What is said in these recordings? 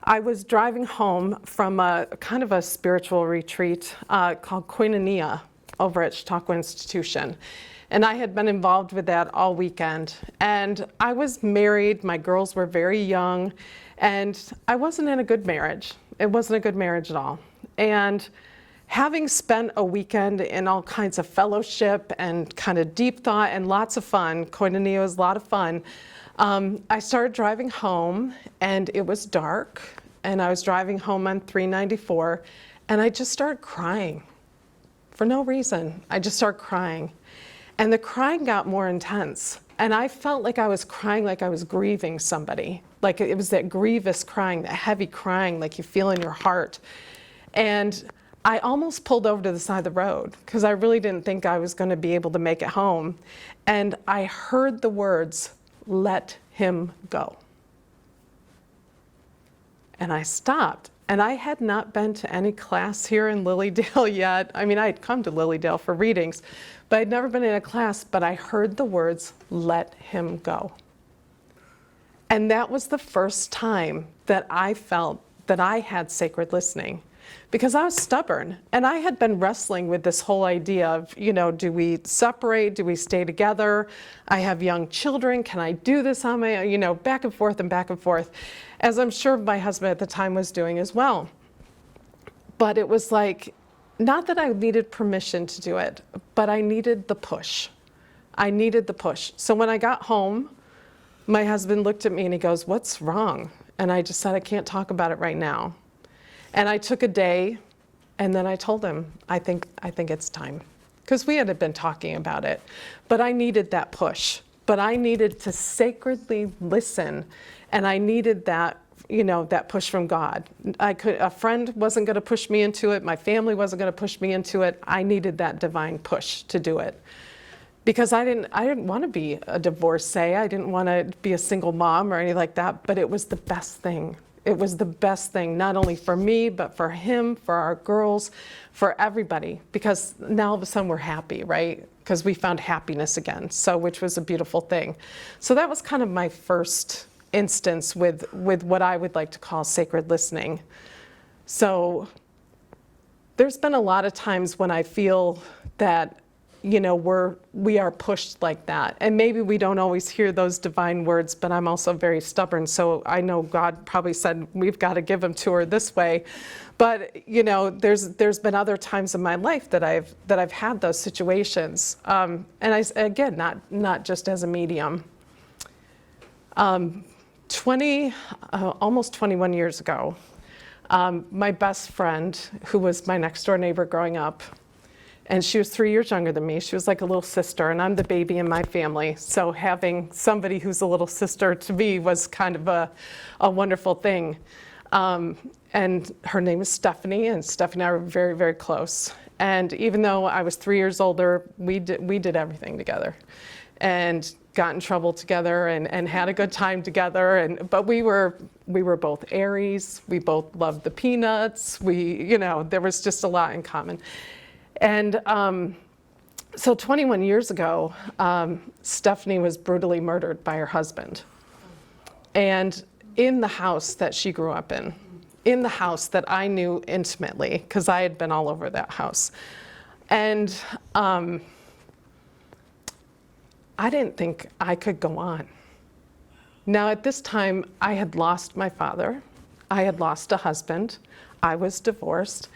I was driving home from a kind of a spiritual retreat called Koinonia over at Chautauqua Institution. And I had been involved with that all weekend. And I was married, my girls were very young, and I wasn't in a good marriage. It wasn't a good marriage at all. And having spent a weekend in all kinds of fellowship and kind of deep thought and lots of fun, Koinonia was a lot of fun, I started driving home, and it was dark, and I was driving home on 394, and I just started crying for no reason. I just started crying. And the crying got more intense. And I felt like I was crying like I was grieving somebody. Like it was that grievous crying, that heavy crying like you feel in your heart. And I almost pulled over to the side of the road because I really didn't think I was going to be able to make it home. And I heard the words, "Let him go." And I stopped. And I had not been to any class here in Lilydale yet. I mean, I had come to Lilydale for readings, but I'd never been in a class, but I heard the words, "Let him go." And that was the first time that I felt that I had sacred listening, because I was stubborn. And I had been wrestling with this whole idea of, do we separate? Do we stay together? I have young children. Can I do this on my own? Back and forth and back and forth, as I'm sure my husband at the time was doing as well. But it was like, not that I needed permission to do it, but I needed the push. I needed the push. So when I got home, my husband looked at me and he goes, "What's wrong?" And I just said, "I can't talk about it right now." And I took a day, and then I told him, I think it's time. Because we had been talking about it. But I needed that push. But I needed to sacredly listen, and I needed that, that push from God. A friend wasn't going to push me into it. My family wasn't going to push me into it. I needed that divine push to do it. Because I didn't want to be a divorcee. I didn't want to be a single mom or anything like that, but it was the best thing. It was the best thing, not only for me, but for him, for our girls, for everybody. Because now all of a sudden we're happy, right? Because we found happiness again, which was a beautiful thing. So that was kind of my first instance with what I would like to call sacred listening. So there's been a lot of times when I feel that we are pushed like that. And maybe we don't always hear those divine words, but I'm also very stubborn. So I know God probably said, we've got to give them to her this way. But, there's been other times in my life that I've had those situations. And again, not just as a medium. Almost 21 years ago, my best friend, who was my next door neighbor growing up, and she was 3 years younger than me. She was like a little sister, and I'm the baby in my family. So having somebody who's a little sister to me was kind of a wonderful thing. And her name is Stephanie, and Stephanie and I were very, very close. And even though I was 3 years older, we did everything together, and got in trouble together, and had a good time together. But we were both Aries. We both loved the peanuts. There was just a lot in common. And so 21 years ago, Stephanie was brutally murdered by her husband. And in the house that she grew up in the house that I knew intimately, because I had been all over that house. And I didn't think I could go on. Now at this time, I had lost my father. I had lost a husband. I was divorced.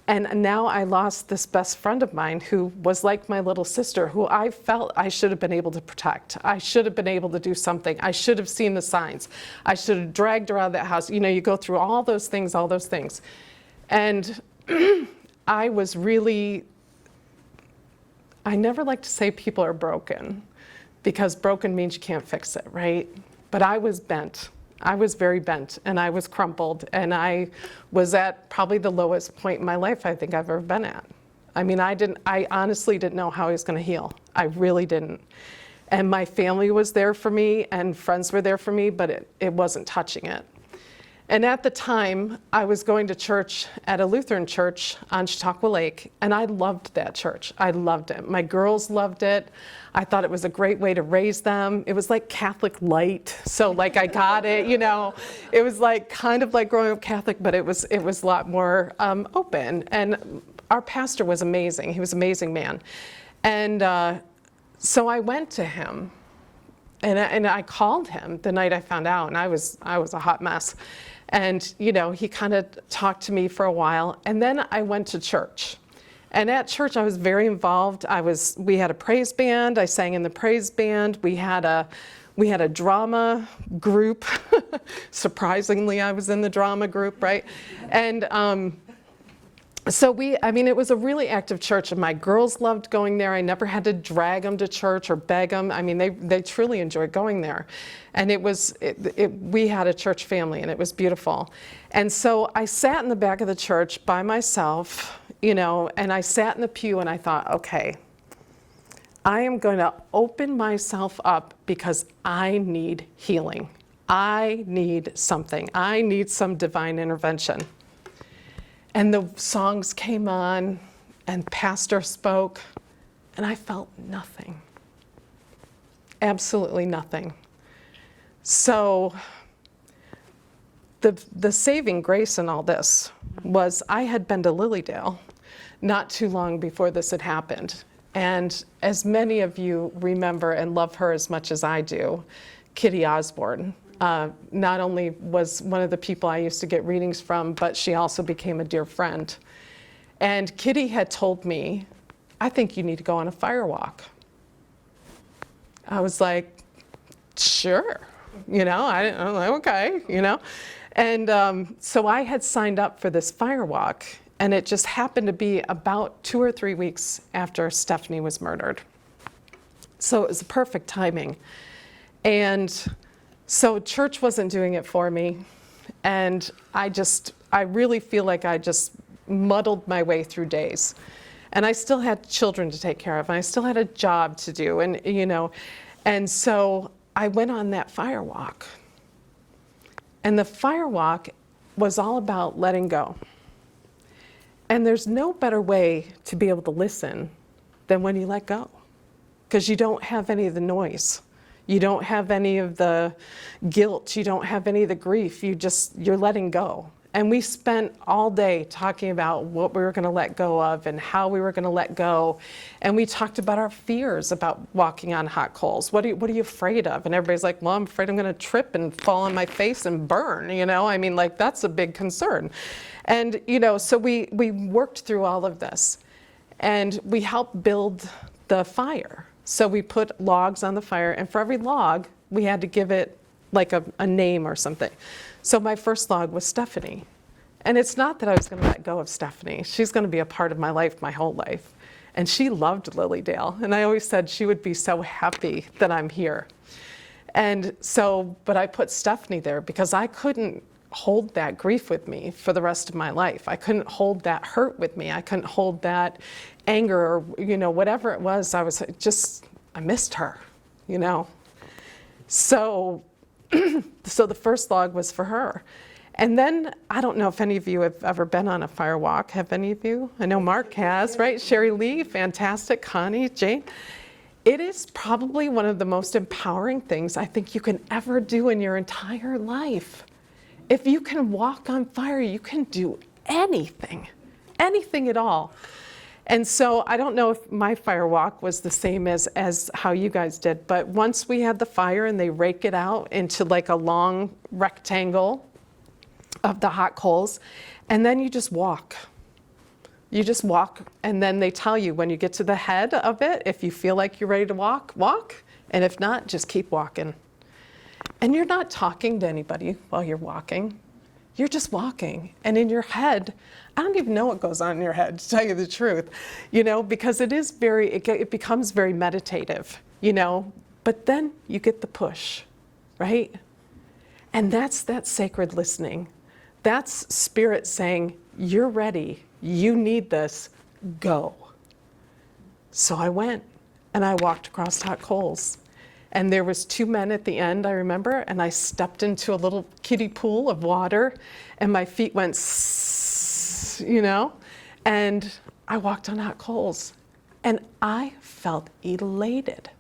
And now I lost this best friend of mine who was like my little sister, who I felt I should have been able to protect. I should have been able to do something. I should have seen the signs. I should have dragged her out of that house. You go through all those things. And I was really, I never like to say people are broken, because broken means you can't fix it, right? But I was bent. I was very bent, and I was crumpled, and I was at probably the lowest point in my life I think I've ever been at. I mean, I honestly didn't know how I was going to heal. I really didn't. And my family was there for me, and friends were there for me, but it wasn't touching it. And at the time, I was going to church at a Lutheran church on Chautauqua Lake, and I loved that church. I loved it. My girls loved it. I thought it was a great way to raise them. It was like Catholic light, so like I got it, you know. It was like kind of like growing up Catholic, but it was a lot more open. And our pastor was amazing. He was an amazing man. And so I went to him, and I called him the night I found out, and I was a hot mess. And, you know, he kind of talked to me for a while, and then I went to church. And at church, I was very involved. We had a praise band. I sang in the praise band. We had a drama group. Surprisingly, I was in the drama group, right? And so it was a really active church, and my girls loved going there. I never had to drag them to church or beg them. I mean, they truly enjoyed going there. And we had a church family, and it was beautiful. And so I sat in the back of the church by myself, you know, and I sat in the pew, and I thought, okay, I am going to open myself up because I need healing. I need something. I need some divine intervention. And the songs came on, and pastor spoke, and I felt nothing. Absolutely nothing. So the saving grace in all this was I had been to Lilydale not too long before this had happened. And as many of you remember and love her as much as I do, Kitty Osborne, not only was one of the people I used to get readings from, but she also became a dear friend. And Kitty had told me, I think you need to go on a fire walk. I was like, sure, you know, I'm like, okay, you know. And so I had signed up for this fire walk, and it just happened to be about 2 or 3 weeks after Stephanie was murdered. So it was perfect timing. And so church wasn't doing it for me, and I really feel like I just muddled my way through days. And I still had children to take care of, and I still had a job to do, and you know, and so I went on that fire walk. And the fire walk was all about letting go. And there's no better way to be able to listen than when you let go, because you don't have any of the noise. You don't have any of the guilt. You don't have any of the grief. You're letting go. And we spent all day talking about what we were going to let go of and how we were going to let go. And we talked about our fears about walking on hot coals. What are you afraid of? And everybody's like, well, I'm afraid I'm going to trip and fall on my face and burn, you know? I mean, like, that's a big concern. And, you know, so we worked through all of this. And we helped build the fire. So we put logs on the fire, and for every log, we had to give it like a name or something. So my first log was Stephanie. And it's not that I was going to let go of Stephanie. She's going to be a part of my life, my whole life. And she loved Lilydale. And I always said she would be so happy that I'm here. And so, but I put Stephanie there because I couldn't hold that grief with me for the rest of my life. I couldn't hold that hurt with me. I couldn't hold that anger or, you know, whatever it was. I missed her, you know. So the first log was for her. And then, I don't know if any of you have ever been on a fire walk. Have any of you? I know Mark has, right? Sherry Lee, fantastic. Connie, Jane. It is probably one of the most empowering things I think you can ever do in your entire life. If you can walk on fire, you can do anything at all. And so I don't know if my fire walk was the same as how you guys did, but once we had the fire and they rake it out into like a long rectangle of the hot coals, and then you just walk. You just walk, and then they tell you when you get to the head of it, if you feel like you're ready to walk, walk, and if not, just keep walking. And you're not talking to anybody while you're walking. You're just walking. And in your head, I don't even know what goes on in your head, to tell you the truth, you know, because it becomes very meditative, you know, but then you get the push, right? And that's that sacred listening. That's spirit saying, you're ready, you need this, go. So I went and I walked across hot coals. And there was 2 men at the end, I remember, and I stepped into a little kiddie pool of water, and my feet went, and I walked on hot coals. And I felt elated.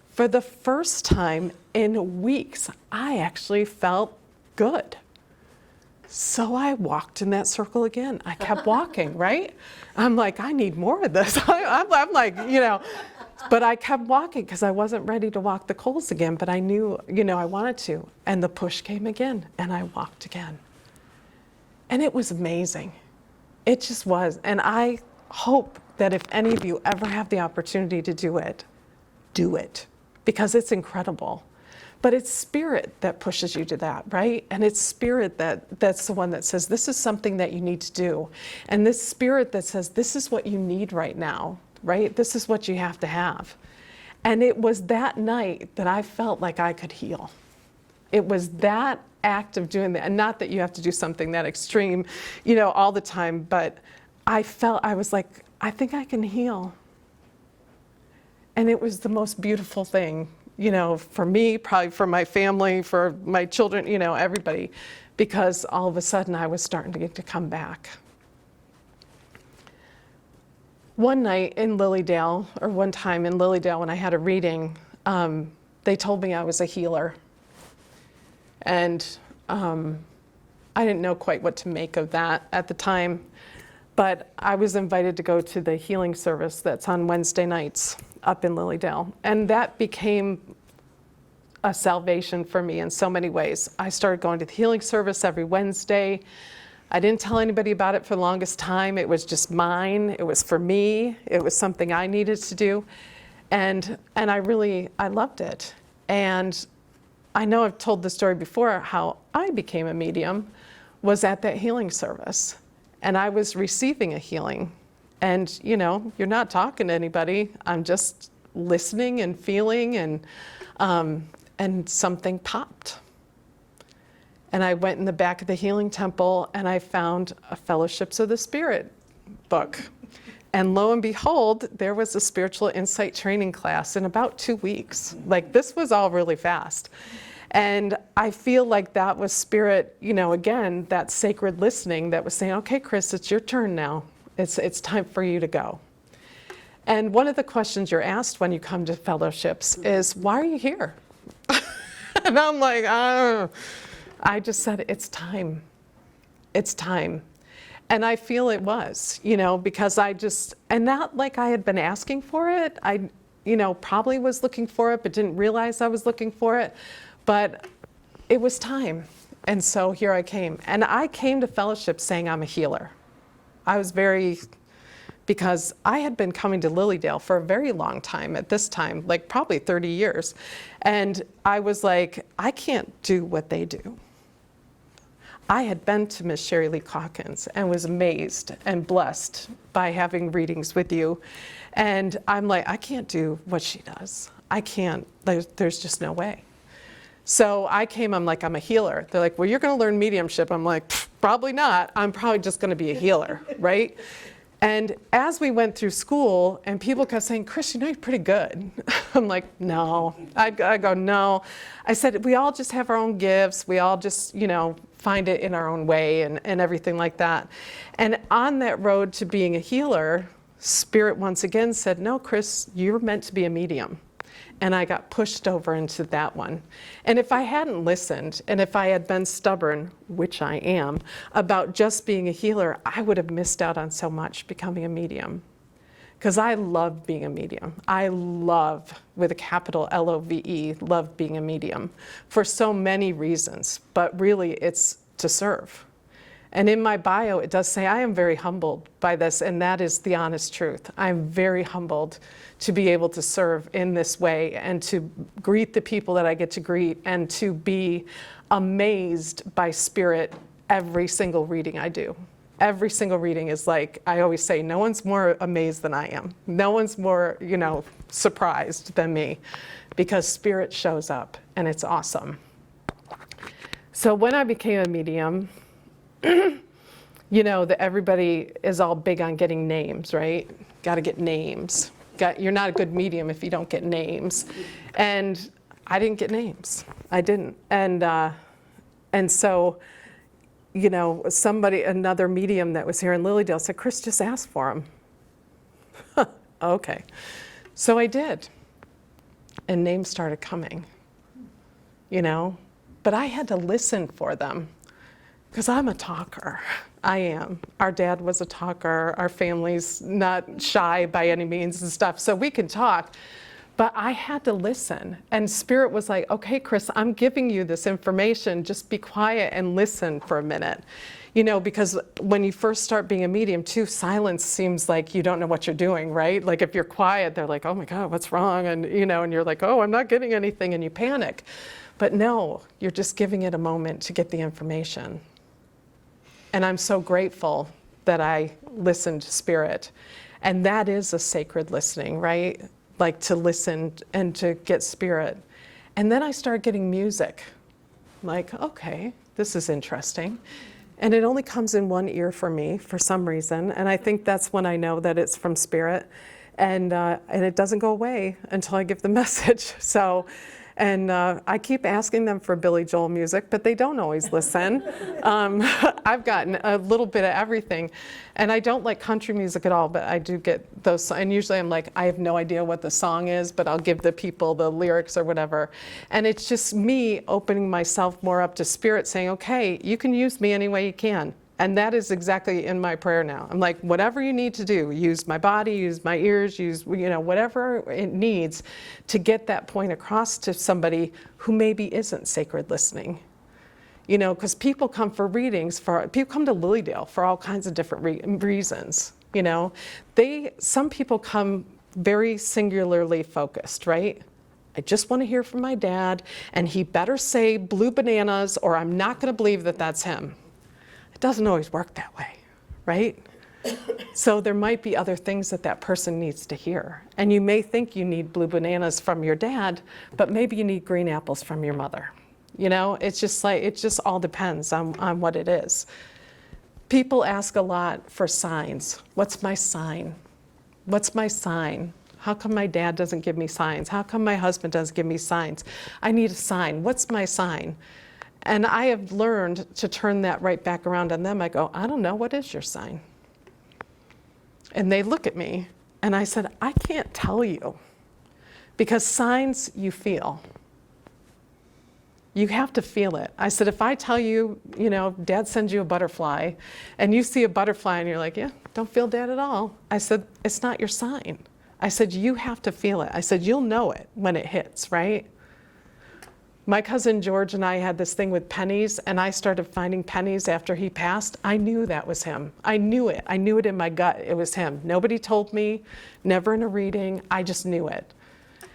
For the first time in weeks, I actually felt good. So I walked in that circle again. I kept walking, right? I'm like, I need more of this. I'm like, but I kept walking because I wasn't ready to walk the coals again, but I knew, I wanted to. And the push came again, and I walked again. And it was amazing. It just was. And I hope that if any of you ever have the opportunity to do it, because it's incredible. But it's spirit that pushes you to that, right? And it's spirit that's the one that says, this is something that you need to do. And this spirit that says, this is what you need right now, right? This is what you have to have. And it was that night that I felt like I could heal. It was that act of doing that. And not that you have to do something that extreme, all the time, but I was like, I think I can heal. And it was the most beautiful thing. For me, probably for my family, for my children, everybody, because all of a sudden I was starting to get to come back. One time in Lilydale, when I had a reading, they told me I was a healer. And I didn't know quite what to make of that at the time, but I was invited to go to the healing service that's on Wednesday nights up in Lilydale. And that became a salvation for me in so many ways. I started going to the healing service every Wednesday. I didn't tell anybody about it for the longest time. It was just mine. It was for me. It was something I needed to do. And I loved it. And I know I've told the story before, how I became a medium was at that healing service. And I was receiving a healing. And, you're not talking to anybody. I'm just listening and feeling, and something popped. And I went in the back of the healing temple, and I found a Fellowships of the Spirit book. And lo and behold, there was a spiritual insight training class in about 2 weeks. Like, this was all really fast. And I feel like that was spirit, again, that sacred listening that was saying, okay, Kris, it's your turn now. It's time for you to go. And one of the questions you're asked when you come to fellowships is, why are you here? And I'm like, I just said, it's time. It's time. And I feel it was, because and not like I had been asking for it. I, probably was looking for it, but didn't realize I was looking for it. But it was time. And so here I came. And I came to fellowship saying I'm a healer. I was because I had been coming to Lilydale for a very long time at this time, like probably 30 years. And I was like, I can't do what they do. I had been to Miss Sherry Lee Calkins and was amazed and blessed by having readings with you. And I'm like, I can't do what she does. I can't, there's just no way. So I came, I'm like, I'm a healer. They're like, well, you're going to learn mediumship. I'm like, probably not. I'm probably just going to be a healer, right? And as we went through school, and people kept saying, Kris, you're pretty good. I'm like, no. I go, no. I said, we all just have our own gifts. We all just, find it in our own way and everything like that. And on that road to being a healer, Spirit once again said, no, Kris, you're meant to be a medium. And I got pushed over into that one. And if I hadn't listened, and if I had been stubborn, which I am, about just being a healer, I would have missed out on so much becoming a medium. Because I love being a medium. I love, with a capital L-O-V-E, love being a medium for so many reasons. But really, it's to serve. And in my bio, it does say I am very humbled by this, and that is the honest truth. I'm very humbled to be able to serve in this way and to greet the people that I get to greet and to be amazed by Spirit every single reading I do. Every single reading is like, I always say, no one's more amazed than I am. No one's more, surprised than me, because Spirit shows up and it's awesome. So when I became a medium, that everybody is all big on getting names, right? Got to get names. You're not a good medium if you don't get names. And I didn't get names. I didn't. And so, another medium that was here in Lilydale said, Kris, just ask for them. Okay. So I did. And names started coming, But I had to listen for them because I'm a talker. I am. Our dad was a talker. Our family's not shy by any means and stuff. So we can talk. But I had to listen. And Spirit was like, okay, Kris, I'm giving you this information. Just be quiet and listen for a minute. Because when you first start being a medium too, silence seems like you don't know what you're doing, right? Like if you're quiet, they're like, oh my God, what's wrong? And, and you're like, oh, I'm not getting anything, and you panic. But no, you're just giving it a moment to get the information. And I'm so grateful that I listened to Spirit. And that is a sacred listening, right? Like to listen and to get Spirit. And then I started getting music. Like, okay, this is interesting. And it only comes in one ear for me for some reason. And I think that's when I know that it's from Spirit. And it doesn't go away until I give the message. I keep asking them for Billy Joel music, but they don't always listen. I've gotten a little bit of everything. And I don't like country music at all, but I do get those. And usually I'm like, I have no idea what the song is, but I'll give the people the lyrics or whatever. And it's just me opening myself more up to Spirit, saying, okay, you can use me any way you can. And that is exactly in my prayer now. I'm like, whatever you need to do, use my body, use my ears, use, whatever it needs to get that point across to somebody who maybe isn't sacred listening. Because people come for readings, people come to Lilydale for all kinds of different reasons. Some people come very singularly focused, right? I just want to hear from my dad, and he better say blue bananas, or I'm not going to believe that that's him. It doesn't always work that way, right? So there might be other things that person needs to hear. And you may think you need blue bananas from your dad, but maybe you need green apples from your mother. It's just like, it just all depends on what it is. People ask a lot for signs. What's my sign? What's my sign? How come my dad doesn't give me signs? How come my husband doesn't give me signs? I need a sign. What's my sign? And I have learned to turn that right back around on them. I go, I don't know, what is your sign? And they look at me, and I said, I can't tell you, because signs you feel. You have to feel it. I said, if I tell you, Dad sends you a butterfly, and you see a butterfly, and you're like, yeah, don't feel Dad at all. I said, it's not your sign. I said, you have to feel it. I said, you'll know it when it hits, right? My cousin George and I had this thing with pennies, and I started finding pennies after he passed. I knew that was him. I knew it. I knew it in my gut. It was him. Nobody told me, never in a reading. I just knew it.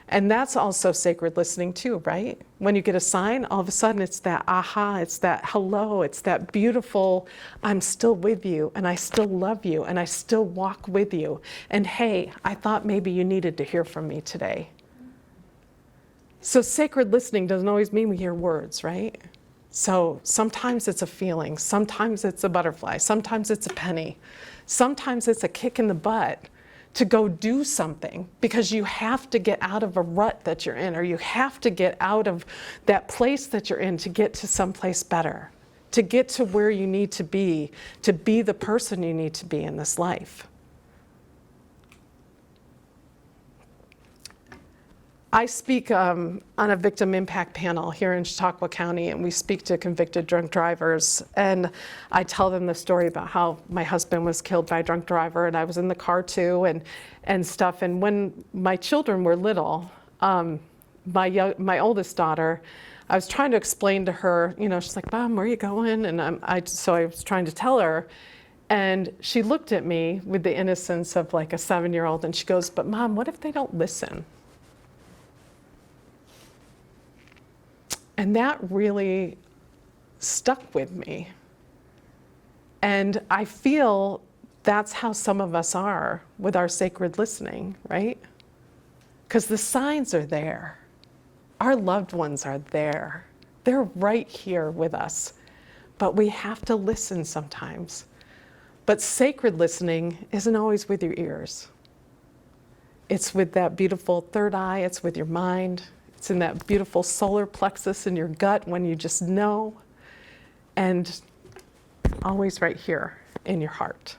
And that's also sacred listening too, right? When you get a sign, all of a sudden it's that aha, it's that hello, it's that beautiful, I'm still with you, and I still love you, and I still walk with you. And hey, I thought maybe you needed to hear from me today. So sacred listening doesn't always mean we hear words, right? So sometimes it's a feeling, sometimes it's a butterfly, sometimes it's a penny, sometimes it's a kick in the butt to go do something, because you have to get out of a rut that you're in, or you have to get out of that place that you're in to get to someplace better, to get to where you need to be the person you need to be in this life. I speak on a victim impact panel here in Chautauqua County, and we speak to convicted drunk drivers. And I tell them the story about how my husband was killed by a drunk driver, and I was in the car too, and stuff. And when my children were little, my oldest daughter, I was trying to explain to her, she's like, Mom, where are you going? And so I was trying to tell her. And she looked at me with the innocence of like a 7-year-old, and she goes, but Mom, what if they don't listen? And that really stuck with me. And I feel that's how some of us are with our sacred listening, right? Because the signs are there. Our loved ones are there. They're right here with us. But we have to listen sometimes. But sacred listening isn't always with your ears. It's with that beautiful third eye. It's with your mind. It's in that beautiful solar plexus in your gut when you just know, and always right here in your heart.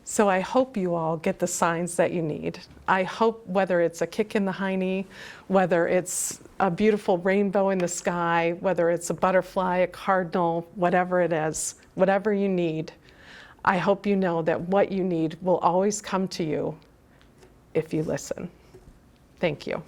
So I hope you all get the signs that you need. I hope whether it's a kick in the hiney, whether it's a beautiful rainbow in the sky, whether it's a butterfly, a cardinal, whatever it is, whatever you need, I hope you know that what you need will always come to you if you listen. Thank you.